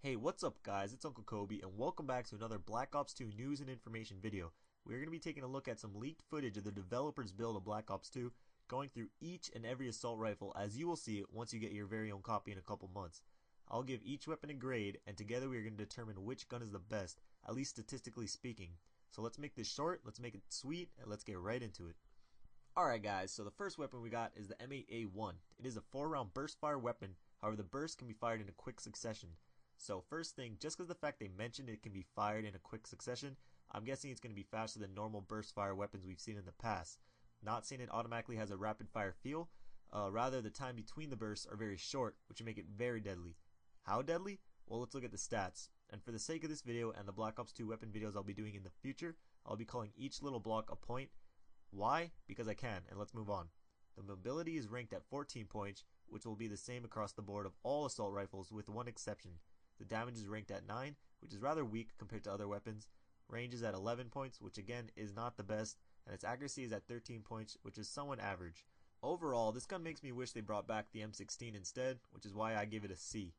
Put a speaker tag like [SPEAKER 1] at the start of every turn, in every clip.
[SPEAKER 1] Hey, what's up guys? It's Uncle Kobe and welcome back to another Black Ops 2 news and information video. We're going to be taking a look at some leaked footage of the developers build of Black Ops 2, going through each and every assault rifle as you will see it once you get your very own copy in a couple months. I'll give each weapon a grade and together we are going to determine which gun is the best, at least statistically speaking. So let's make this short, let's make it sweet, and let's get right into it. Alright guys, so the first weapon we got is the M8A1. It is a 4-round burst fire weapon, however the burst can be fired in a quick succession. So first thing, just because the fact they mentioned it can be fired in a quick succession, I'm guessing it's going to be faster than normal burst fire weapons we've seen in the past. Not saying it automatically has a rapid fire feel, rather the time between the bursts are very short, which would make it very deadly. How deadly? Well, let's look at the stats. And for the sake of this video and the Black Ops 2 weapon videos I'll be doing in the future, I'll be calling each little block a point. Why? Because I can, and let's move on. The mobility is ranked at 14 points, which will be the same across the board of all assault rifles with one exception. The damage is ranked at 9, which is rather weak compared to other weapons. Range is at 11 points, which again is not the best, and its accuracy is at 13 points, which is somewhat average. Overall, this gun makes me wish they brought back the M16 instead, which is why I give it a C.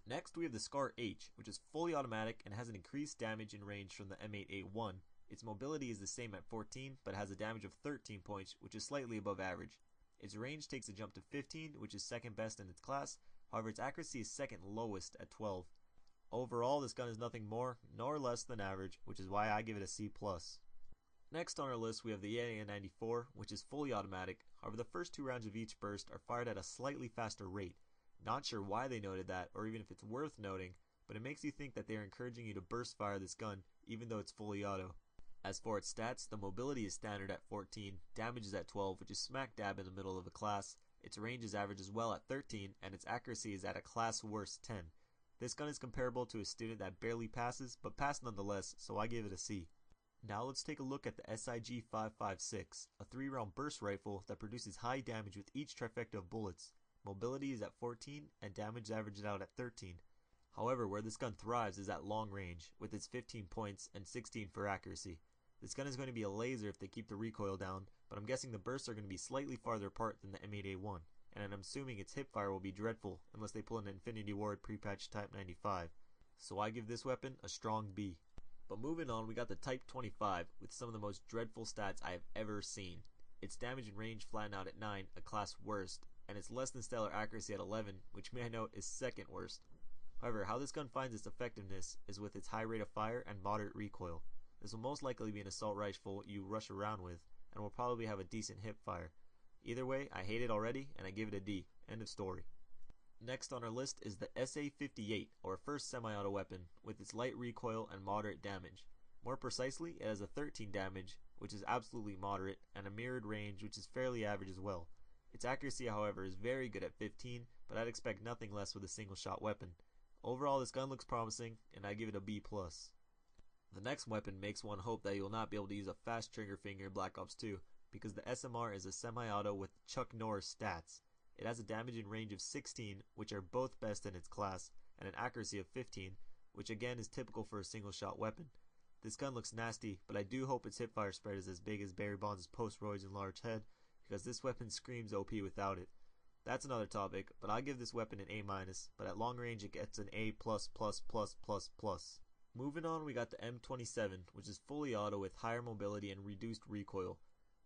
[SPEAKER 1] Next we have the SCAR H, which is fully automatic and has an increased damage and range from the M8A1. Its mobility is the same at 14, but has a damage of 13 points, which is slightly above average. Its range takes a jump to 15, which is second best in its class, however its accuracy is second lowest at 12. Overall, this gun is nothing more nor less than average, which is why I give it a C+. Next on our list we have the AN-94, which is fully automatic, however the first 2 rounds of each burst are fired at a slightly faster rate. Not sure why they noted that, or even if it's worth noting, but it makes you think that they are encouraging you to burst fire this gun, even though it's fully auto. As for its stats, the mobility is standard at 14, damage is at 12, which is smack dab in the middle of the class, its range is average as well at 13, and its accuracy is at a class worst 10. This gun is comparable to a student that barely passes, but passed nonetheless, so I give it a C. Now let's take a look at the SIG-556, a 3-round burst rifle that produces high damage with each trifecta of bullets. Mobility is at 14, and damage averages out at 13. However, where this gun thrives is at long range, with its 15 points and 16 for accuracy. This gun is going to be a laser if they keep the recoil down, but I'm guessing the bursts are going to be slightly farther apart than the M8A1, and I'm assuming its hipfire will be dreadful unless they pull an Infinity Ward pre-patch Type 95. So I give this weapon a strong B. But moving on, we got the Type 25 with some of the most dreadful stats I have ever seen. Its damage and range flatten out at 9, a class worst, and its less than stellar accuracy at 11, which may I note is second worst. However, how this gun finds its effectiveness is with its high rate of fire and moderate recoil. This will most likely be an assault rifle you rush around with, and will probably have a decent hip fire. Either way, I hate it already, and I give it a D. End of story. Next on our list is the SA-58, or first semi-auto weapon, with its light recoil and moderate damage. More precisely, it has a 13 damage, which is absolutely moderate, and a mirrored range, which is fairly average as well. Its accuracy, however, is very good at 15, but I'd expect nothing less with a single-shot weapon. Overall, this gun looks promising, and I give it a B+. The next weapon makes one hope that you will not be able to use a fast trigger finger in Black Ops 2, because the SMR is a semi-auto with Chuck Norris stats. It has a damage and range of 16, which are both best in its class, and an accuracy of 15, which again is typical for a single-shot weapon. This gun looks nasty, but I do hope its hipfire spread is as big as Barry Bonds' post-roids and large head, because this weapon screams OP without it. That's another topic, but I give this weapon an A-, but at long range it gets an A+++++. Moving on, we got the M27, which is fully auto with higher mobility and reduced recoil.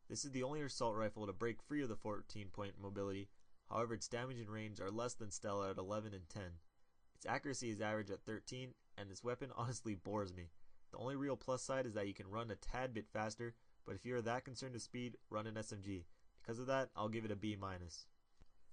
[SPEAKER 1] This is the only assault rifle to break free of the 14-point mobility, however its damage and range are less than stellar at 11 and 10. Its accuracy is average at 13, and this weapon honestly bores me. The only real plus side is that you can run a tad bit faster, but if you are that concerned with speed, run an SMG. Because of that, I'll give it a B-.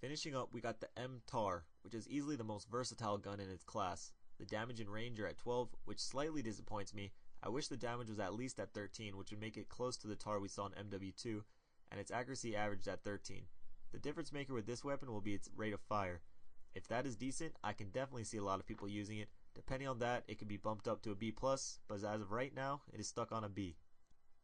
[SPEAKER 1] Finishing up, we got the M-TAR, which is easily the most versatile gun in its class. The damage and range are at 12, which slightly disappoints me. I wish the damage was at least at 13, which would make it close to the TAR we saw in MW2, and its accuracy averaged at 13. The difference maker with this weapon will be its rate of fire. If that is decent, I can definitely see a lot of people using it. Depending on that, it could be bumped up to a B+, but as of right now, it is stuck on a B.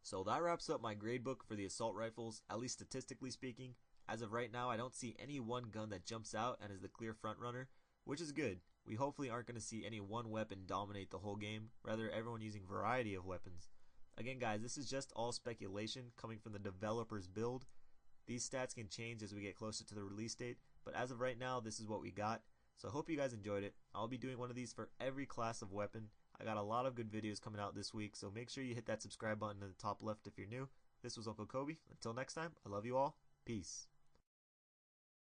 [SPEAKER 1] So that wraps up my gradebook for the assault rifles, at least statistically speaking. As of right now, I don't see any one gun that jumps out and is the clear frontrunner, which is good. We hopefully aren't going to see any one weapon dominate the whole game, rather everyone using variety of weapons. Again guys, this is just all speculation coming from the developer's build. These stats can change as we get closer to the release date, but as of right now, this is what we got. So I hope you guys enjoyed it. I'll be doing one of these for every class of weapon. I got a lot of good videos coming out this week, so make sure you hit that subscribe button in the top left if you're new. This was Uncle Kobe. Until next time, I love you all. Peace.